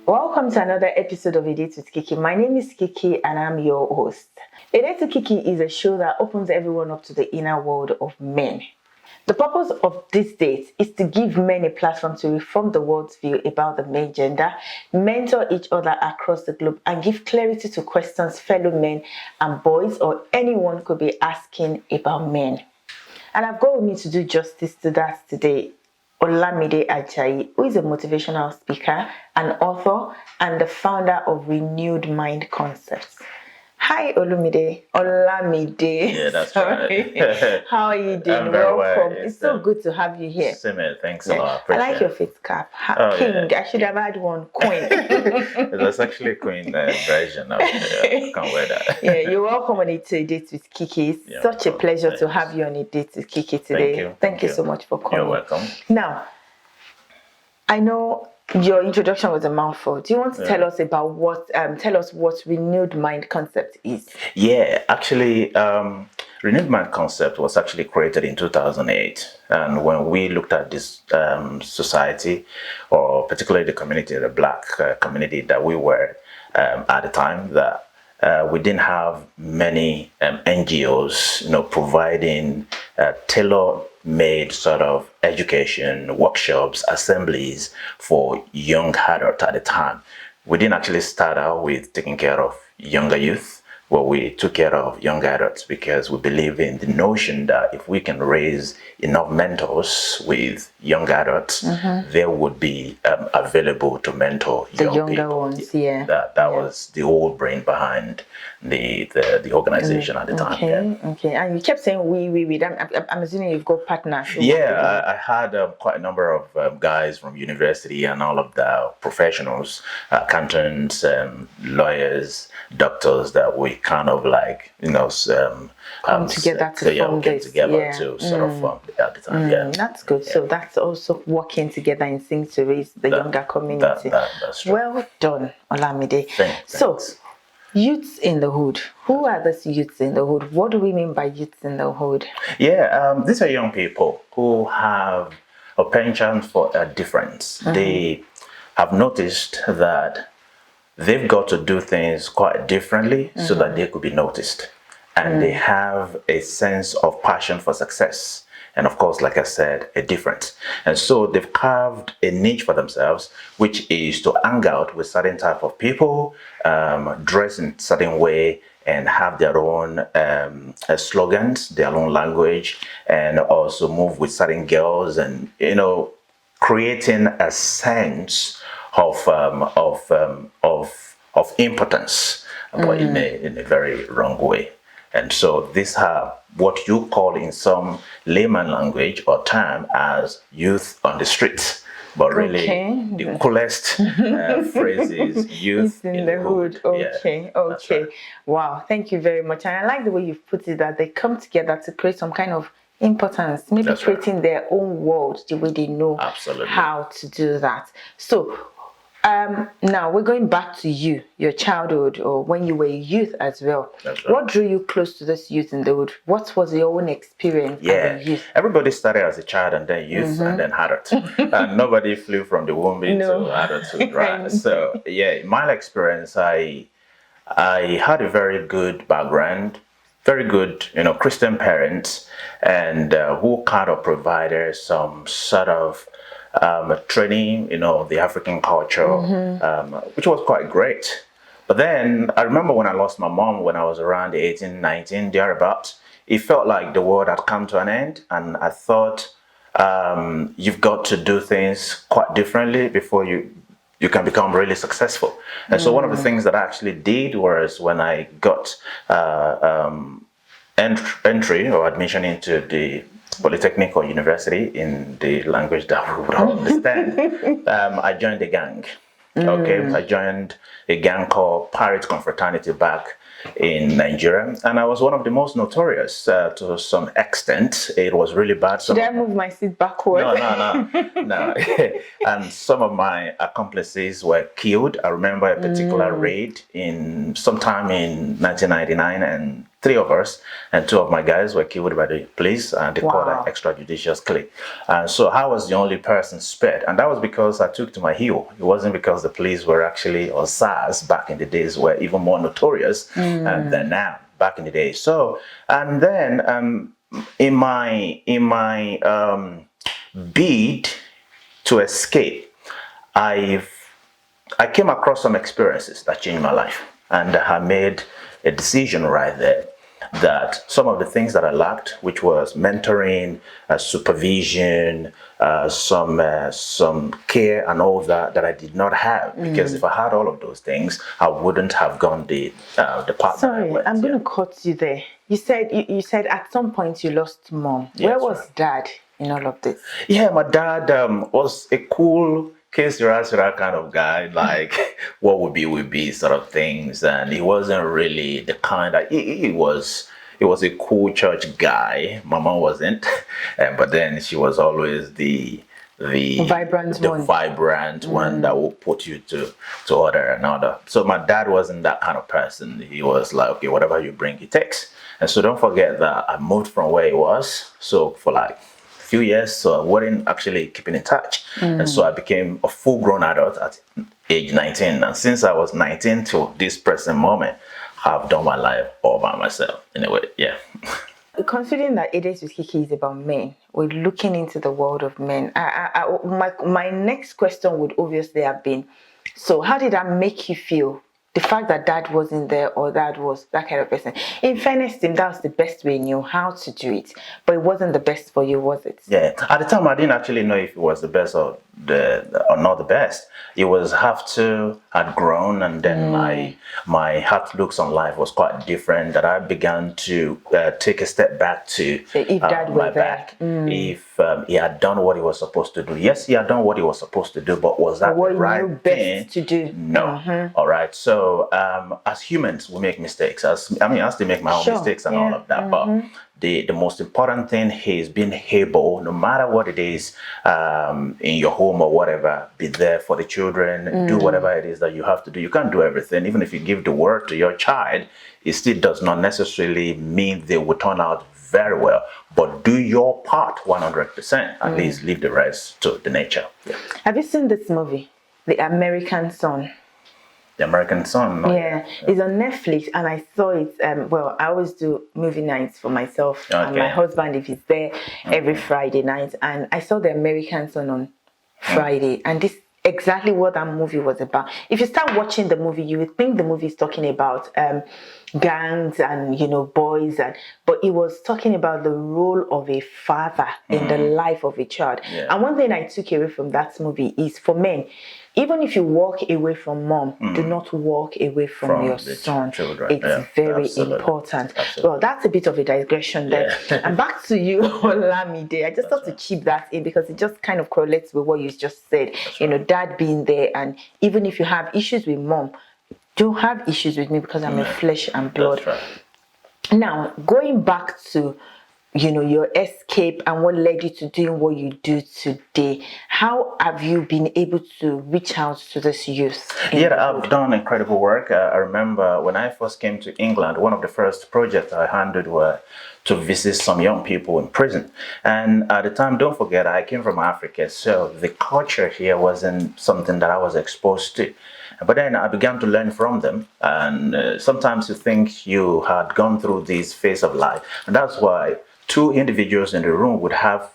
Welcome to another episode of A Date with Kiki. My name is Kiki and I'm your host. A Date with Kiki is a show that opens everyone up to the inner world of men. The purpose of this date is to give men a platform to reform the world's view about the male gender, mentor each other across the globe, and give clarity to questions fellow men and boys or anyone could be asking about men. And I've got with me to do justice to that today Olumide Ajayi, who is a motivational speaker, an author, and the founder of Renewed Mind Concepts. Hi, Olumide. Olamide. Yeah, that's right. How are you doing? I'm very Welcome. well. It's so good to have you here. Similar. Thanks a lot. I like your face cap. King. I should have had one. Queen. That's actually a queen version of it. I can't wear that. Yeah, you're welcome on A Date with Kiki. It's such a pleasure to have you on A Date with Kiki today. Thank you so much for coming. You're welcome. Now, I know your introduction was a mouthful. Do you want to tell us about what Renewed Mind Concept is? Yeah, actually, Renewed Mind Concept was actually created in 2008. And when we looked at this society, or particularly the community, the Black community that we were at the time, that we didn't have many NGOs, providing tailor-made sort of education, workshops, assemblies for young adults at the time. We didn't actually start out with taking care of younger youth. Well, we took care of young adults because we believe in the notion that if we can raise enough mentors with young adults, they would be available to mentor the young younger people. ones. Yeah, that was the whole brain behind the organization at the time. Okay. And you kept saying we. I'm assuming you've got partners. Yeah, I had quite a number of guys from university and all of the professionals, accountants, lawyers, doctors that we kind of like, come together to form this. To sort of form at the time. That's good. Yeah. So that's also working together in sync to raise the younger community. That's true. Well done, Olamide. Thanks. Youths in the hood. Who are these youths in the hood? What do we mean by youths in the hood? Yeah, these are young people who have a penchant for a difference. They have noticed that they've got to do things quite differently so that they could be noticed. And they have a sense of passion for success. And of course, like I said, a difference. And so they've carved a niche for themselves, which is to hang out with certain type of people, dress in a certain way, and have their own slogans, their own language, and also move with certain girls, and creating a sense of impotence, but in a very wrong way. And so these are what you call in some layman language or term as youth on the streets. But really, the coolest phrase is youth in the hood. Okay. Right. Wow, thank you very much. And I like the way you've put it, that they come together to create some kind of importance, maybe creating their own world the way they know how to do that. So, now we're going back to your childhood, or when you were a youth as well. What drew you close to this youth in the hood? What was your own experience as a youth? Everybody started as a child and then youth and then adult. And nobody flew from the womb into adulthood, right? So in my experience, I had a very good background, very good, Christian parents, and who kind of provided some sort of training, the African culture, which was quite great. But then I remember when I lost my mom when I was around 18, 19, thereabouts, it felt like the world had come to an end. And I thought, you've got to do things quite differently before you can become really successful. And so one of the things that I actually did was, when I got entry or admission into the polytechnic or university in the language that we would all understand, I joined a gang. I joined a gang called Pirate Confraternity back in Nigeria, and I was one of the most notorious to some extent. It was really bad. Should I move my seat backward? No. And some of my accomplices were killed. I remember a particular raid sometime in 1999, and three of us, and two of my guys were killed by the police, and they called Wow. an extrajudicial killing. And so I was the only person spared, and that was because I took to my heel. It wasn't because the police were actually, or SARS back in the days, were even more notorious than now. Back in the day. So, and then in my bid to escape, I came across some experiences that changed my life, and I made a decision right there that some of the things that I lacked, which was mentoring, supervision, some care and all that I did not have, because if I had all of those things, I wouldn't have gone the path that I Sorry, went. I'm going to cut you there. You said at some point you lost mom. Where Yes, was right. dad in all of this? Yeah, my dad was a cool case that kind of guy, like what would be sort of things, and he wasn't really the kind that he was a cool church guy. My mom wasn't, but then she was always the vibrant one that will put you to order another. So my dad wasn't that kind of person. He was like, okay, whatever you bring, he takes. And so don't forget that I moved from where he was. So for like few years, so I wasn't actually keeping in touch. And so I became a full-grown adult at age 19. And since I was 19 to this present moment, I've done my life all by myself. In a way, yeah. Considering that A Days with Kiki is about men, we're looking into the world of men. My next question would obviously have been, so how did that make you feel? The fact that dad wasn't there, or dad was that kind of person. In fairness to him, that was the best way he knew how to do it, but it wasn't the best for you, was it? Yeah, at the time I didn't actually know if it was the best or not the best. It was after I'd grown, and then my outlooks on life was quite different. That I began to take a step back to So if dad were my there, back. If he had done what he was supposed to do, yes, he had done what he was supposed to do, but was that what the he right knew best thing to do? No. All right. So as humans, we make mistakes. I still make my own Sure, mistakes and yeah. all of that, but the most important thing is being able, no matter what it is, in your home or whatever, be there for the children, do whatever it is that you have to do. You can't do everything. Even if you give the word to your child, it still does not necessarily mean they will turn out very well. But do your part 100%. At least leave the rest to the nature. Yeah. Have you seen this movie, The American Son? The American Son. Yeah, it's on Netflix, and I saw it. Well, I always do movie nights for myself and my husband if he's there every Friday night. And I saw The American Son on Friday, and this exactly what that movie was about. If you start watching the movie, you would think the movie is talking about gangs and boys, but it was talking about the role of a father in the life of a child. Yeah. And one thing I took away from that movie is, for men, even if you walk away from mom, do not walk away from your son. Children. It's very important. Well, that's a bit of a digression there. And back to you, Olamide. I just thought to keep that in because it just kind of correlates with what you just said. Dad being there, and even if you have issues with mom, don't have issues with me because I'm a flesh and blood. That's right. Now, going back to your escape and what led you to doing what you do today, how have you been able to reach out to this youth? Yeah, I've done incredible work. I remember when I first came to England, one of the first projects I handled were to visit some young people in prison. And at the time, don't forget, I came from Africa, so the culture here wasn't something that I was exposed to. But then I began to learn from them, and sometimes you think you had gone through this phase of life, and that's why two individuals in the room would have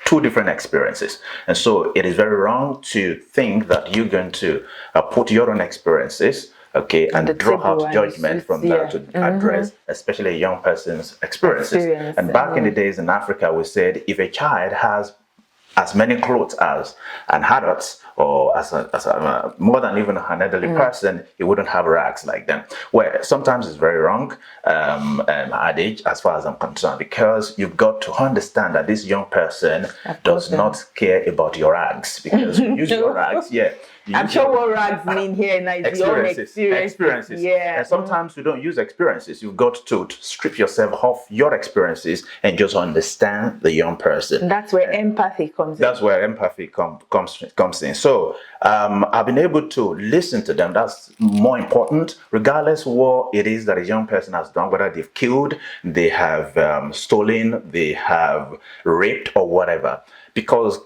two different experiences. And so it is very wrong to think that you're going to put your own experiences, and draw out judgment from that to address, especially a young person's experiences. And back in the days in Africa, we said if a child has as many clothes as an adult, or as a more than even an elderly person, he wouldn't have rags like them. Where sometimes it's very wrong adage as far as I'm concerned, because you've got to understand that this young person does not care about your rags, because you use your rags, I'm sure what rags mean here now is your own experiences. Yeah. And sometimes we don't use experiences. You've got to strip yourself off your experiences and just understand the young person. And that's where empathy comes in. That's where empathy comes in. So I've been able to listen to them. That's more important, regardless what it is that a young person has done, whether they've killed, they have stolen, they have raped or whatever. Because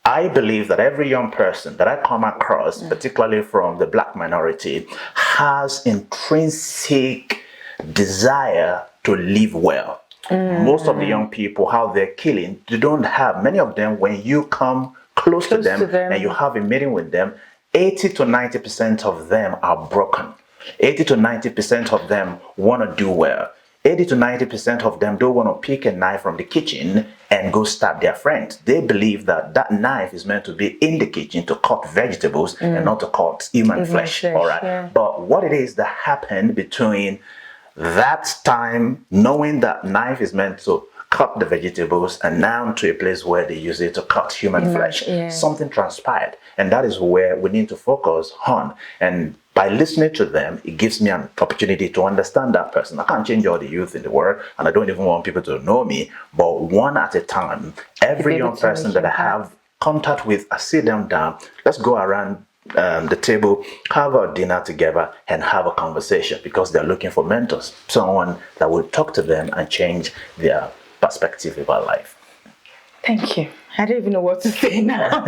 I believe that every young person that I come across, particularly from the Black minority, has intrinsic desire to live well. Most of the young people, how they're killing, they don't have, many of them, when you come close to them and you have a meeting with them, 80 to 90% of them are broken. 80 to 90% of them want to do well. 80 to 90% of them don't want to pick a knife from the kitchen and go stab their friend. They believe that that knife is meant to be in the kitchen to cut vegetables and not to cut human flesh. All right. Yeah. But what it is that happened between that time, knowing that knife is meant to cut the vegetables, and now to a place where they use it to cut human flesh, something transpired. And that is where we need to focus on. And by listening to them, it gives me an opportunity to understand that person. I can't change all the youth in the world, and I don't even want people to know me, but one at a time, every young person that I have contact with, I sit them down, let's go around the table, have a dinner together and have a conversation, because they're looking for mentors, someone that will talk to them and change their perspective about life. Thank you. I don't even know what to say now.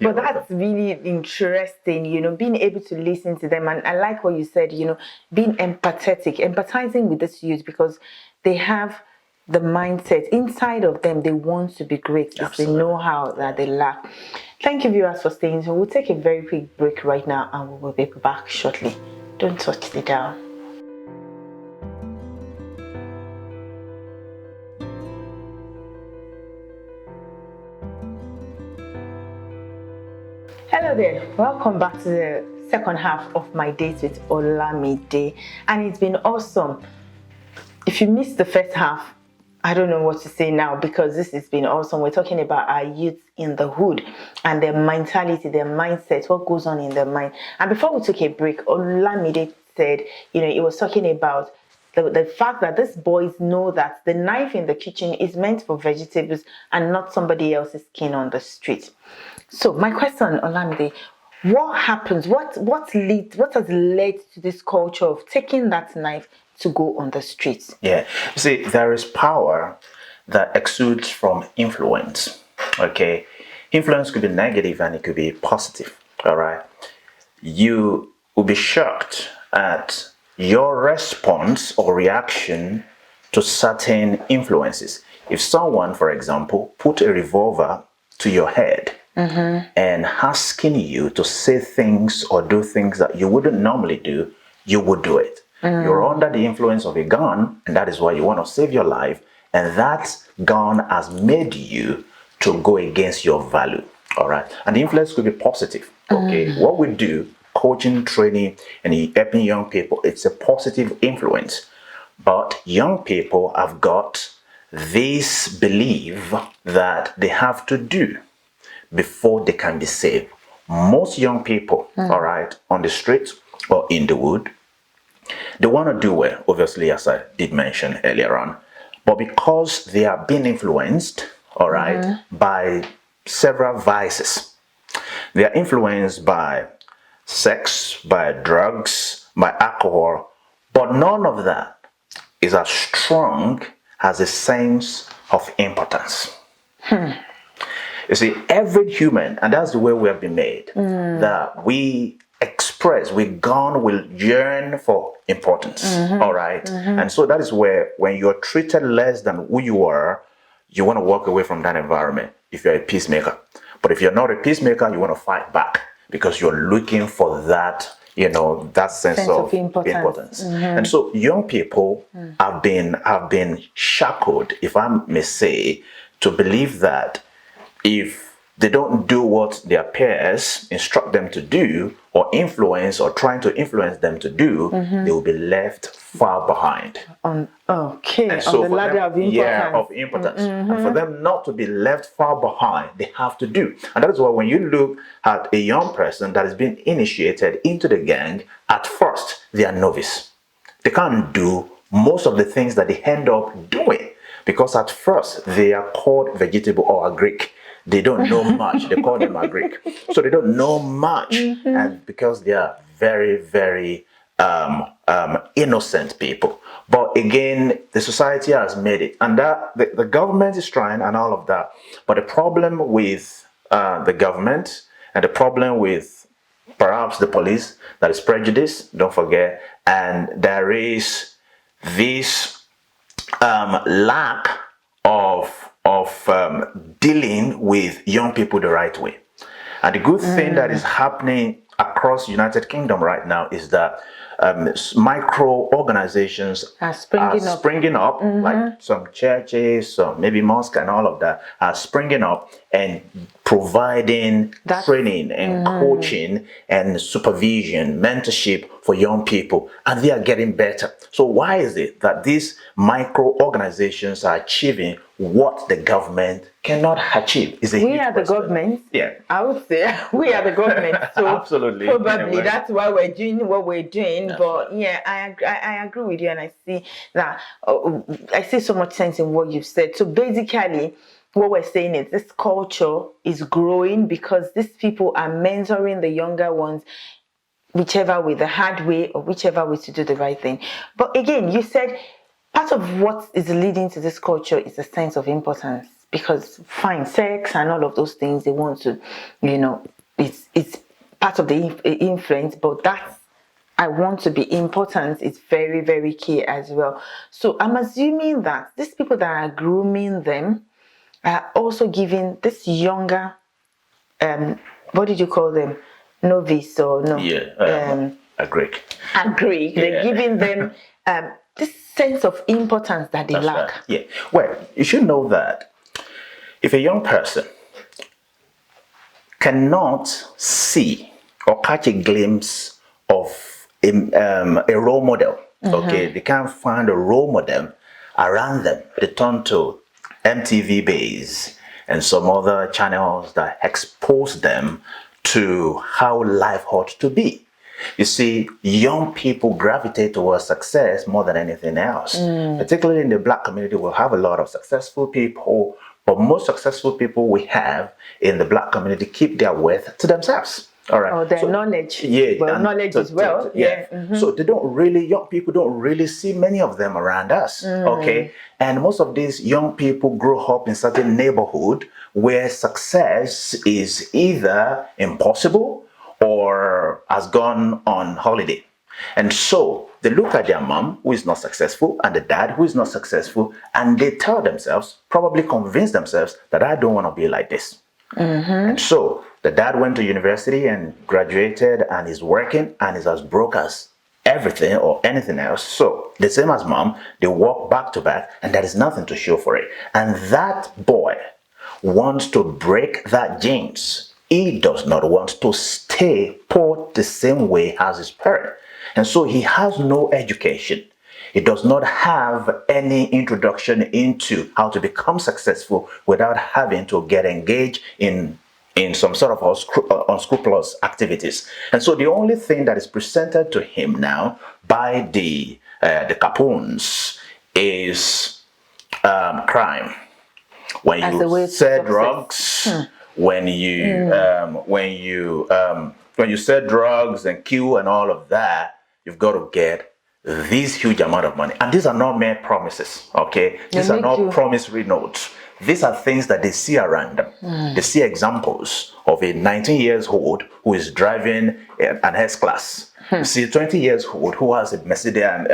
But that's really interesting, you know, being able to listen to them. And I like what you said, you know, being empathetic, empathizing with this youth, because they have the mindset inside of them. They want to be great. It's the know-how that they lack. Thank you, viewers, for staying. So we'll take a very quick break right now and we will be back shortly. Don't touch the dial. Hello there, welcome back to the second half of my date with Olumide, and it's been awesome. If you missed the first half, I don't know what to say now, because this has been awesome. We're talking about our youth in the hood and their mentality, their mindset, what goes on in their mind. And before we took a break, Olumide said, you know, he was talking about the fact that these boys know that the knife in the kitchen is meant for vegetables and not somebody else's skin on the street. So my question, Olumide, what happens? What has led to this culture of taking that knife to go on the streets? Yeah, you see, there is power that exudes from influence. Okay, influence could be negative and it could be positive. All right, you will be shocked at your response or reaction to certain influences. If someone, for example, put a revolver to your head and asking you to say things or do things that you wouldn't normally do, you would do it. You're under the influence of a gun, and that is why you want to save your life, and that gun has made you to go against your value. All right, and the influence could be positive. Okay, what we do, coaching, training, and helping young people, it's a positive influence. But young people have got this belief that they have to do before they can be saved. Most young people, all right, on the streets or in the wood, they want to do well, obviously, as I did mention earlier on. But because they are being influenced, all right, by several vices, they are influenced by sex, by drugs, by alcohol, but none of that is as strong as a sense of importance. You see, every human, and that's the way we have been made, that we express, we yearn for importance, all right? And so that is where, when you're treated less than who you are, you want to walk away from that environment if you're a peacemaker. But if you're not a peacemaker, you want to fight back because you're looking for that, you know, that sense of importance. And so young people have been shackled, if I may say, to believe that if they don't do what their peers instruct them to do, or influence or trying to influence them to do, they will be left far behind. On So the for ladder them, of importance. yeah, of importance. And for them not to be left far behind, they have to do. And that is why when you look at a young person that has been initiated into the gang, at first they are novice. They can't do most of the things that they end up doing, because at first they are called vegetable or a Greek. They don't know much. They call them a Greek. So they don't know much. And because they are very, very innocent people. But again, the society has made it. And that the government is trying and all of that. But the problem with the government, and the problem with perhaps the police, that is prejudice, don't forget. And there is this lack of dealing with young people the right way. And the good thing that is happening across United Kingdom right now is that micro organizations Are springing up. like some churches, some maybe mosque and all of that are springing up and providing training and coaching and supervision, mentorship for young people, and they are getting better. So why is it that these micro organizations are achieving what the government cannot achieve? We are the government. Yeah, I would say we are the government. So absolutely. probably that's why we're doing what we're doing. But yeah, I agree with you, and I see that I see so much sense in what you've said. So basically, what we're saying is this culture is growing because these people are mentoring the younger ones, whichever way, the hard way or whichever way to do the right thing. But again, you said part of what is leading to this culture is a sense of importance, because fine, sex and all of those things, they want to, it's part of the influence, but that's, I want to be important, is very, very key as well. So I'm assuming that these people that are grooming them are also giving this younger, what did you call them? Novice or no? Yeah, a Greek. A Greek. Yeah. They're giving them this sense of importance that they lack. Right. Yeah. Well, you should know that if a young person cannot see or catch a glimpse of a role model, okay, they can't find a role model around them, they turn to MTV Base and some other channels that expose them to how life ought to be. You see, young people gravitate towards success more than anything else. Particularly in the Black community, we'll have a lot of successful people, but most successful people we have in the Black community keep their wealth to themselves. All right. Or their knowledge. Yeah. Well, knowledge as well. Yeah. So they don't really, young people don't really see many of them around us. Okay. And most of these young people grow up in certain neighborhood where success is either impossible or has gone on holiday. And so they look at their mom, who is not successful, and the dad, who is not successful, and they tell themselves, probably convince themselves, that I don't want to be like this. And so the dad went to university and graduated and is working and is as broke as everything or anything else. So the same as mom, they walk back to back and there is nothing to show for it. And that boy wants to break that genes. He does not want to stay poor the same way as his parent. And so he has no education. He does not have any introduction into how to become successful without having to get engaged in some sort of unscrupulous activities. And so the only thing that is presented to him now by the Capones is crime. When you sell drugs, when you sell drugs and kill and all of that, you've got to get this huge amount of money. And these are not mere promises, okay? These are not promissory notes. These are things that they see around them. They see examples of a 19 years old who is driving an S-Class. You see a 20 years old who has a Mercedes and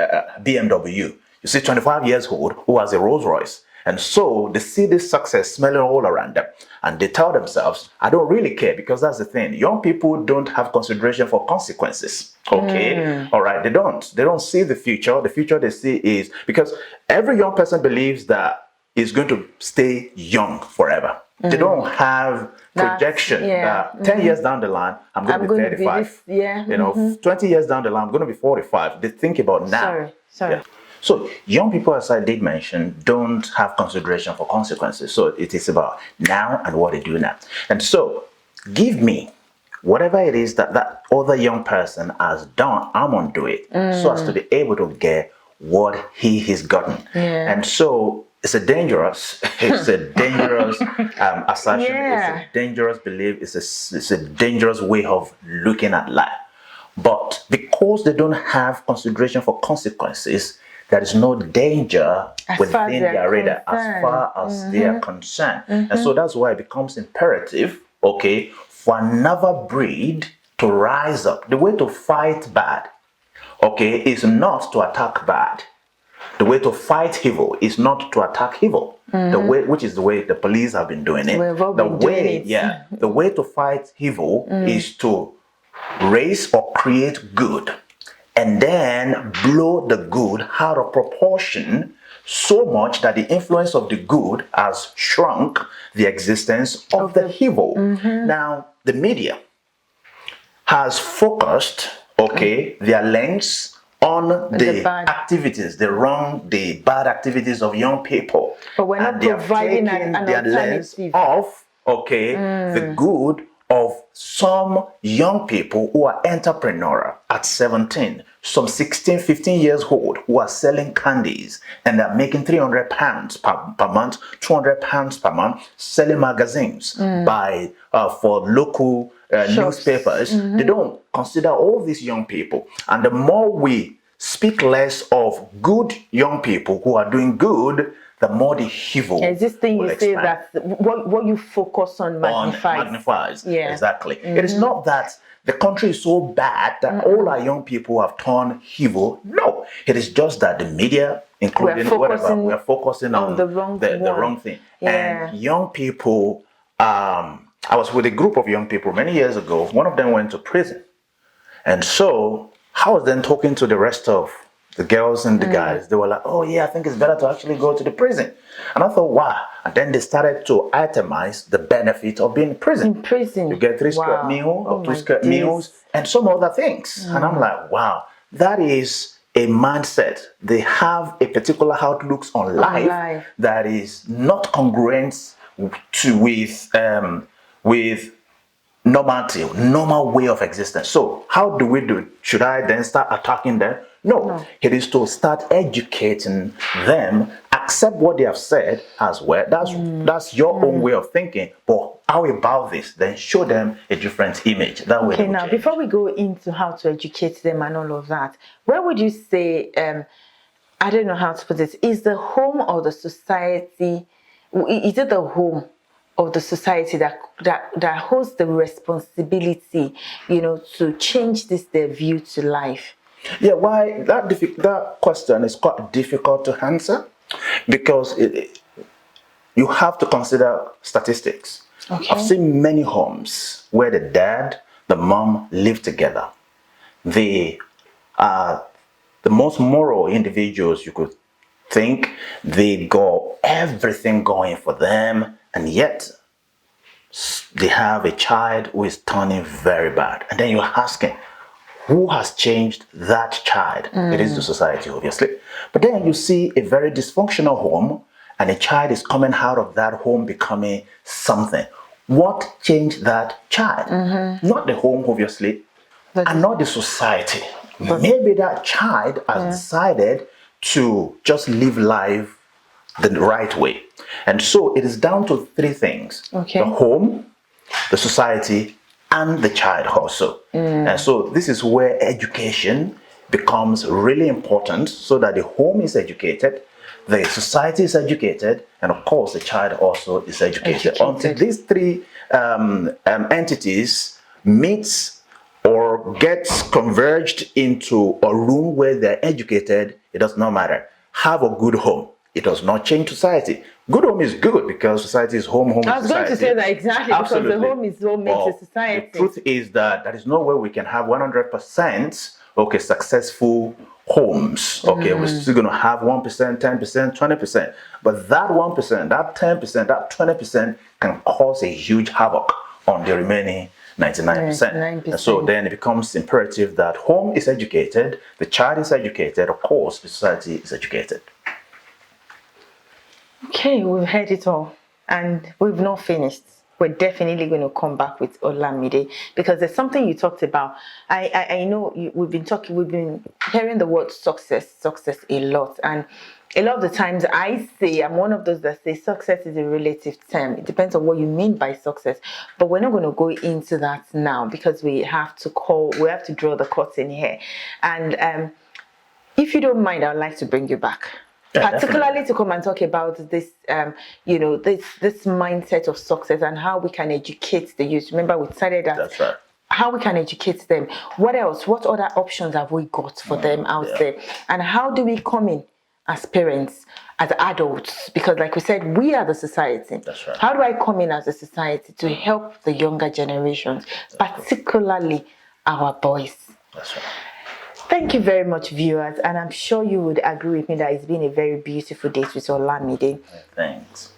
BMW. You see 25 years old who has a Rolls Royce. And so they see this success smelling all around them. And they tell themselves, I don't really care, because that's the thing. Young people don't have consideration for consequences. Okay? All right, they don't. They don't see the future. The future they see is, because every young person believes that is going to stay young forever. They don't have projection that 10 years down the line, I'm going to be 35. You know, 20 years down the line, I'm going to be 45. They think about now. Sorry. Yeah. So young people, as I did mention, don't have consideration for consequences. So it is about now and what they do now. And so give me whatever it is that that other young person has done, I'm going to do it so as to be able to get what he has gotten. And so it's a dangerous assertion. It's a dangerous belief. It's a dangerous way of looking at life. But because they don't have consideration for consequences, there is no danger within their radar as far as they are concerned. And so that's why it becomes imperative, okay, for another breed to rise up. The way to fight bad, okay, is not to attack bad. The way to fight evil is not to attack evil. The way, which is the way the police have been doing it. The way to fight evil is to raise or create good, and then blow the good out of proportion so much that the influence of the good has shrunk the existence of the evil. Now, the media has focused, okay, their lens on the activities, the bad activities of young people. But we're not providing an alternative of, okay, the good of some young people who are entrepreneurial at 17, some 16, 15 years old who are selling candies and they're making £300 per month, £200 per month, selling magazines for local newspapers. They don't consider all these young people. And the more we speak less of good young people who are doing good, the more the evil. This thing you say that what you focus on magnifies. Yeah, exactly. It is not that the country is so bad that all our young people have turned evil. No, it is just that the media, including whatever, we are focusing on the wrong thing. And young people, I was with a group of young people many years ago. One of them went to prison. And so I was then talking to the rest of the girls and the guys. They were like, oh yeah, I think it's better to actually go to the prison. And I thought, wow. And then they started to itemize the benefit of being in prison. In prison. You get 3 skirt meal or 2 skirt meals and some other things. And I'm like, wow, that is a mindset. They have a particular outlook on life that is not congruent with normality, normal way of existence. So how do we do it? Should I then start attacking them? No. It is to start educating them, accept what they have said as well. That's your own way of thinking. But how about this? Then show them a different image. That way. Okay, now before we go into how to educate them and all of that, where would you say, I don't know how to put this, is the home or the society, is it the home of the society that holds the responsibility, to change their view to life? Yeah, why that question is quite difficult to answer, because you have to consider statistics. Okay. I've seen many homes where the dad, the mom live together. They are the most moral individuals you could think. They got everything going for them, and yet they have a child who is turning very bad. And then you're asking, who has changed that child? It is the society, obviously. But then you see a very dysfunctional home, and a child is coming out of that home becoming something. What changed that child? Not the home, obviously, and not the society. Maybe that child has decided to just live life the right way. And so it is down to 3 things. The home, the society, and the child also. And so this is where education becomes really important, so that the home is educated, the society is educated, and of course the child also is educated. Until these 3 entities meet or gets converged into a room where they're educated, it does not matter. Have a good home. It does not change society. Good home is good because society is home, home is society. I was going to say that exactly. Absolutely. Because the home is what makes a society. The truth is that there is no way we can have 100% successful homes. Okay, we're still going to have 1%, 10%, 20%. But that 1%, that 10%, that 20% can cause a huge havoc on the remaining 99%. 99%. And so then it becomes imperative that home is educated, the child is educated, of course, the society is educated. Okay, we've heard it all, and we've not finished. We're definitely going to come back with Olumide, because there's something you talked about. I know we've been hearing the word success a lot, and a lot of the times I'm one of those that say success is a relative term. It depends on what you mean by success, but we're not going to go into that now, because we have to draw the curtain here. And if you don't mind, I'd like to bring you back. Yeah, Particularly definitely. to come and talk about this, this mindset of success and how we can educate the youth. Remember, we started that. That's right. How we can educate them. What else? What other options have we got for them out there? And how do we come in as parents, as adults? Because, like we said, we are the society. That's right. How do I come in as a society to help the younger generations, particularly our boys? That's right. Thank you very much, viewers, and I'm sure you would agree with me that it's been a very beautiful date with Olumide. Thanks.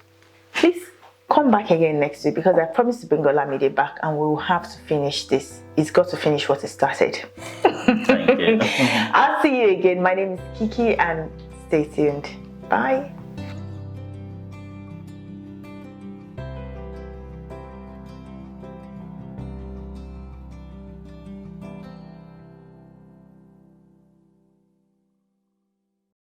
Please come back again next week, because I promised to bring Olumide back, and we will have to finish this. He's got to finish what he started. Thank you. I'll see you again. My name is Kiki, and stay tuned. Bye.